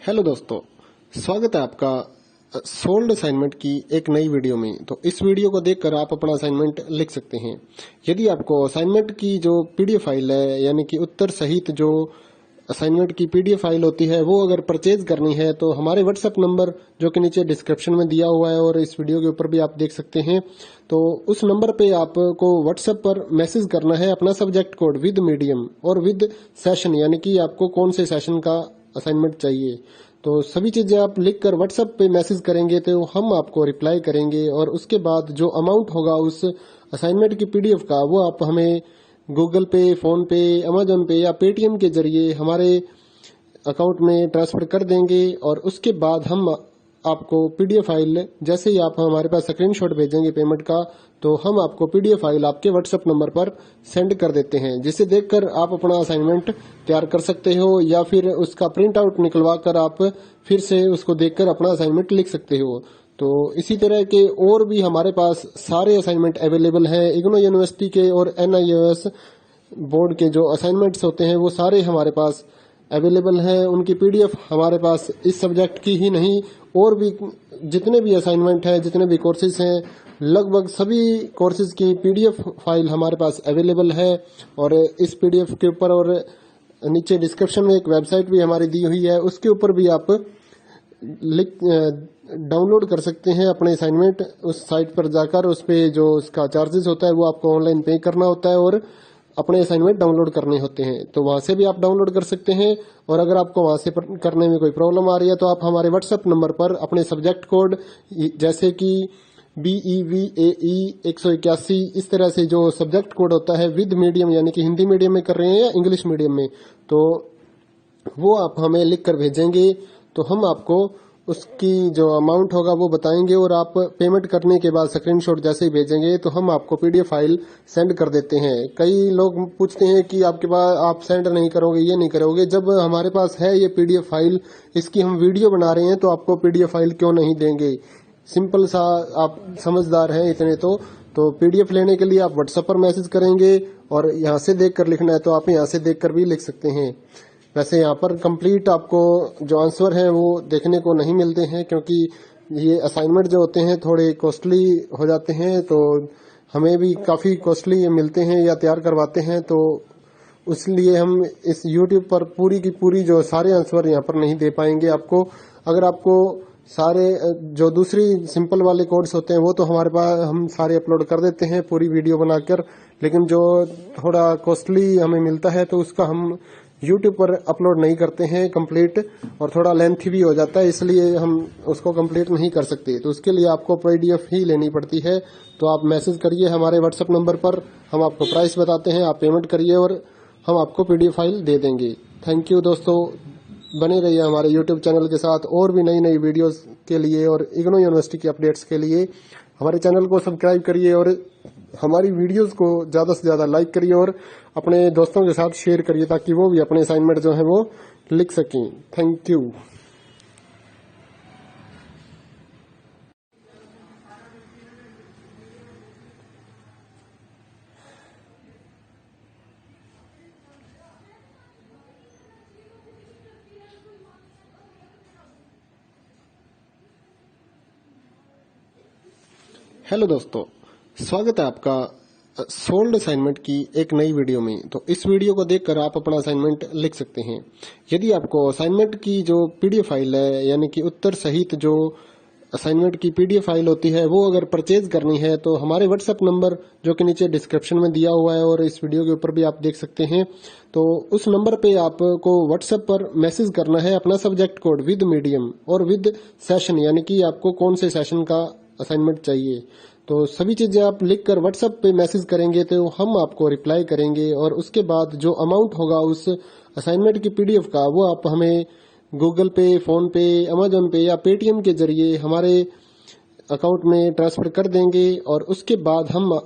Hello दोस्तों, स्वागत है आपका सोल्ड असाइनमेंट की एक नई वीडियो में। तो इस वीडियो को देखकर आप अपना असाइनमेंट लिख सकते हैं। यदि आपको असाइनमेंट की जो पीडीएफ फाइल है, यानी कि उत्तर सहित जो असाइनमेंट की पीडीएफ फाइल होती है, वो अगर परचेज करनी है तो हमारे व्हाट्सएप नंबर जो कि नीचे डिस्क्रिप्शन में दिया हुआ है और इस वीडियो के ऊपर भी आप देख सकते हैं, तो उस नंबर पे आपको व्हाट्सएप पर मैसेज करना है अपना सब्जेक्ट कोड विद मीडियम और विद सेशन, यानी कि आपको कौन से सेशन का असाइनमेंट चाहिए। तो सभी चीजें आप लिखकर व्हाट्सएप पे मैसेज करेंगे तो हम आपको रिप्लाई करेंगे और उसके बाद जो अमाउंट होगा उस असाइनमेंट की पीडीएफ का, वो आप हमें गूगल पे, फोन पे, अमेजोन पे या पेटीएम के जरिए हमारे अकाउंट में ट्रांसफर कर देंगे। और उसके बाद हम आपको पीडीएफ फाइल, जैसे ही आप हमारे पास स्क्रीनशॉट भेजेंगे पेमेंट का, तो हम आपको पीडीएफ फाइल आपके व्हाट्सएप नंबर पर सेंड कर देते हैं, जिसे देखकर आप अपना असाइनमेंट तैयार कर सकते हो या फिर उसका प्रिंट आउट निकलवा कर आप फिर से उसको देखकर अपना असाइनमेंट लिख सकते हो। तो इसी तरह के और भी हमारे पास सारे असाइनमेंट अवेलेबल हैं। इग्नो यूनिवर्सिटी के और NIOS बोर्ड के जो असाइनमेंट्स होते हैं वो सारे हमारे पास अवेलेबल हैं। उनकी पीडीएफ हमारे पास इस सब्जेक्ट की ही नहीं, और भी जितने भी असाइनमेंट हैं, जितने भी कोर्सेज हैं, लगभग सभी कोर्सेज की पीडीएफ फाइल हमारे पास अवेलेबल है। और इस पीडीएफ के ऊपर और नीचे डिस्क्रिप्शन में एक वेबसाइट भी हमारी दी हुई है, उसके ऊपर भी आप डाउनलोड कर सकते हैं अपने असाइनमेंट। उस साइट पर जाकर उस पे जो उसका चार्जेस होता है वो आपको ऑनलाइन पे करना होता है और अपने असाइनमेंट डाउनलोड करने होते हैं, तो वहां से भी आप डाउनलोड कर सकते हैं। और अगर आपको वहां से करने में कोई प्रॉब्लम आ रही है तो आप हमारे व्हाट्सएप नंबर पर अपने सब्जेक्ट कोड, जैसे कि BEVAE 181, इस तरह से जो सब्जेक्ट कोड होता है विद मीडियम, यानी कि हिंदी मीडियम में कर रहे हैं या इंग्लिश मीडियम में, तो वो आप हमें लिख कर भेजेंगे तो हम आपको उसकी जो अमाउंट होगा वो बताएंगे। और आप पेमेंट करने के बाद स्क्रीनशॉट जैसे ही भेजेंगे तो हम आपको पीडीएफ फाइल सेंड कर देते हैं। कई लोग पूछते हैं कि आपके पास आप सेंड नहीं करोगे, ये नहीं करोगे। जब हमारे पास है ये पीडीएफ फाइल, इसकी हम वीडियो बना रहे हैं, तो आपको पीडीएफ फाइल क्यों नहीं देंगे। सिंपल सा, आप समझदार हैं इतने तो पीडीएफ लेने के लिए आप व्हाट्सएप पर मैसेज करेंगे और यहाँ से देख कर लिखना है तो आप यहाँ से देख कर भी लिख सकते हैं। वैसे यहाँ पर कंप्लीट आपको जो आंसर है वो देखने को नहीं मिलते हैं, क्योंकि ये असाइनमेंट जो होते हैं थोड़े कॉस्टली हो जाते हैं, तो हमें भी काफ़ी कॉस्टली ये मिलते हैं या तैयार करवाते हैं, तो इसलिए हम इस YouTube पर पूरी की पूरी जो सारे आंसर यहाँ पर नहीं दे पाएंगे आपको। अगर आपको सारे जो दूसरी सिंपल वाले कोड्स होते हैं वो तो हमारे पास हम सारे अपलोड कर देते हैं पूरी वीडियो बनाकर, लेकिन जो थोड़ा कॉस्टली हमें मिलता है तो उसका हम YouTube पर अपलोड नहीं करते हैं कंप्लीट, और थोड़ा लेंथी भी हो जाता है, इसलिए हम उसको कंप्लीट नहीं कर सकते। तो उसके लिए आपको पीडीएफ ही लेनी पड़ती है। तो आप मैसेज करिए हमारे व्हाट्सएप नंबर पर, हम आपको प्राइस बताते हैं, आप पेमेंट करिए और हम आपको पीडीएफ फाइल दे देंगे। थैंक यू दोस्तों, बने रहिए हमारे YouTube चैनल के साथ और भी नई नई वीडियोस के लिए और इग्नो यूनिवर्सिटी के अपडेट्स के लिए हमारे चैनल को सब्सक्राइब करिए और हमारी वीडियोस को ज़्यादा से ज़्यादा लाइक करिए और अपने दोस्तों के साथ शेयर करिए, ताकि वो भी अपने असाइनमेंट जो है वो लिख सकें। Thank you. हेलो दोस्तों, स्वागत है आपका सोल्ड असाइनमेंट की एक नई वीडियो में। तो इस वीडियो को देखकर आप अपना असाइनमेंट लिख सकते हैं। यदि आपको असाइनमेंट की जो पीडीएफ फाइल है, यानी कि उत्तर सहित जो असाइनमेंट की पीडीएफ फाइल होती है, वो अगर परचेज करनी है तो हमारे व्हाट्सएप नंबर जो कि नीचे डिस्क्रिप्शन में दिया हुआ है और इस वीडियो के ऊपर भी आप देख सकते हैं, तो उस नंबर पे आपको व्हाट्सएप पर मैसेज करना है अपना सब्जेक्ट कोड विद मीडियम और विद सेशन, यानी कि आपको कौन से सेशन का असाइनमेंट चाहिए। तो सभी चीजें आप लिखकर व्हाट्सएप पे मैसेज करेंगे तो हम आपको रिप्लाई करेंगे और उसके बाद जो अमाउंट होगा उस असाइनमेंट की पीडीएफ का, वो आप हमें गूगल पे, फोन पे, अमेजोन पे या पेटीएम के जरिए हमारे अकाउंट में ट्रांसफर कर देंगे। और उसके बाद हम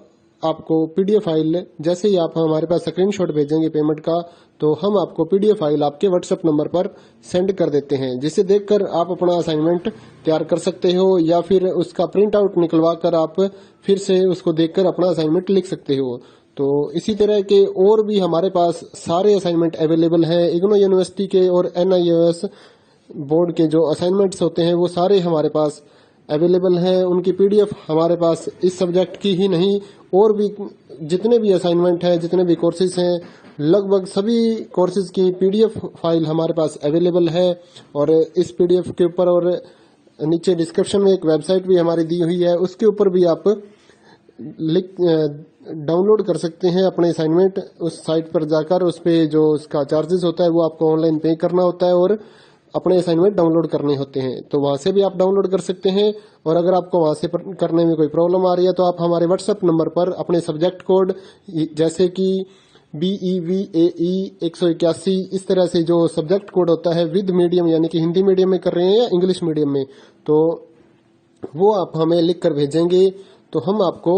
आपको पीडीएफ फाइल, जैसे ही आप हमारे पास स्क्रीनशॉट भेजेंगे पेमेंट का, तो हम आपको पीडीएफ फाइल आपके व्हाट्सएप नंबर पर सेंड कर देते हैं, जिसे देखकर आप अपना असाइनमेंट तैयार कर सकते हो या फिर उसका प्रिंट आउट निकलवा कर आप फिर से उसको देखकर अपना असाइनमेंट लिख सकते हो। तो इसी तरह के और भी हमारे पास सारे असाइनमेंट अवेलेबल हैं। इग्नो यूनिवर्सिटी के और NIOS बोर्ड के जो असाइनमेंट्स होते हैं वो सारे हमारे पास अवेलेबल हैं। उनकी पीडीएफ हमारे पास इस सब्जेक्ट की ही नहीं और भी जितने भी असाइनमेंट हैं, जितने भी कोर्सेज हैं, लगभग सभी कोर्सेज की पीडीएफ फाइल हमारे पास अवेलेबल है। और इस पीडीएफ के ऊपर और नीचे डिस्क्रिप्शन में एक वेबसाइट भी हमारी दी हुई है, उसके ऊपर भी आप डाउनलोड कर सकते हैं अपने असाइनमेंट। उस साइट पर जाकर उस पे जो उसका चार्जेस होता है वो आपको ऑनलाइन पे करना होता है और अपने असाइनमेंट डाउनलोड करने होते हैं। तो वहां से भी आप डाउनलोड कर सकते हैं। और अगर आपको वहां से करने में कोई प्रॉब्लम आ रही है तो आप हमारे व्हाट्सएप नंबर पर अपने सब्जेक्ट कोड जैसे कि BEVAE 181 इस तरह से जो सब्जेक्ट कोड होता है विद मीडियम यानी कि हिंदी मीडियम में कर रहे हैं या इंग्लिश मीडियम में, तो वो आप हमें लिख कर भेजेंगे तो हम आपको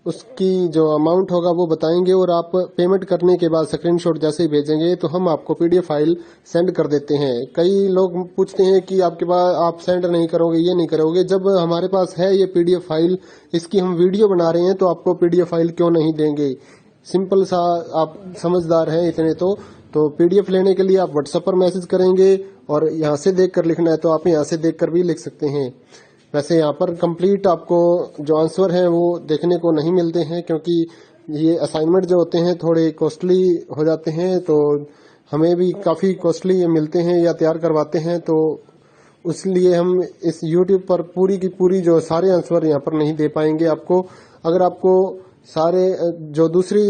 उसकी जो अमाउंट होगा वो बताएंगे और आप पेमेंट करने के बाद स्क्रीनशॉट जैसे ही भेजेंगे तो हम आपको पीडीएफ फाइल सेंड कर देते हैं। कई लोग पूछते हैं कि आपके पास आप सेंड नहीं करोगे, ये नहीं करोगे। जब हमारे पास है ये पीडीएफ फाइल, इसकी हम वीडियो बना रहे हैं तो आपको पीडीएफ फाइल क्यों नहीं देंगे। सिंपल सा, आप समझदार हैं इतने तो पीडीएफ लेने के लिए आप व्हाट्सएप पर मैसेज करेंगे और यहाँ से देख कर लिखना है तो आप यहाँ से देख कर भी लिख सकते हैं। वैसे यहाँ पर कंप्लीट आपको जो आंसर है वो देखने को नहीं मिलते हैं क्योंकि ये असाइनमेंट जो होते हैं थोड़े कॉस्टली हो जाते हैं, तो हमें भी काफ़ी कॉस्टली मिलते हैं या तैयार करवाते हैं, तो इसलिए हम इस YouTube पर पूरी की पूरी जो सारे आंसर यहाँ पर नहीं दे पाएंगे आपको। अगर आपको सारे जो दूसरी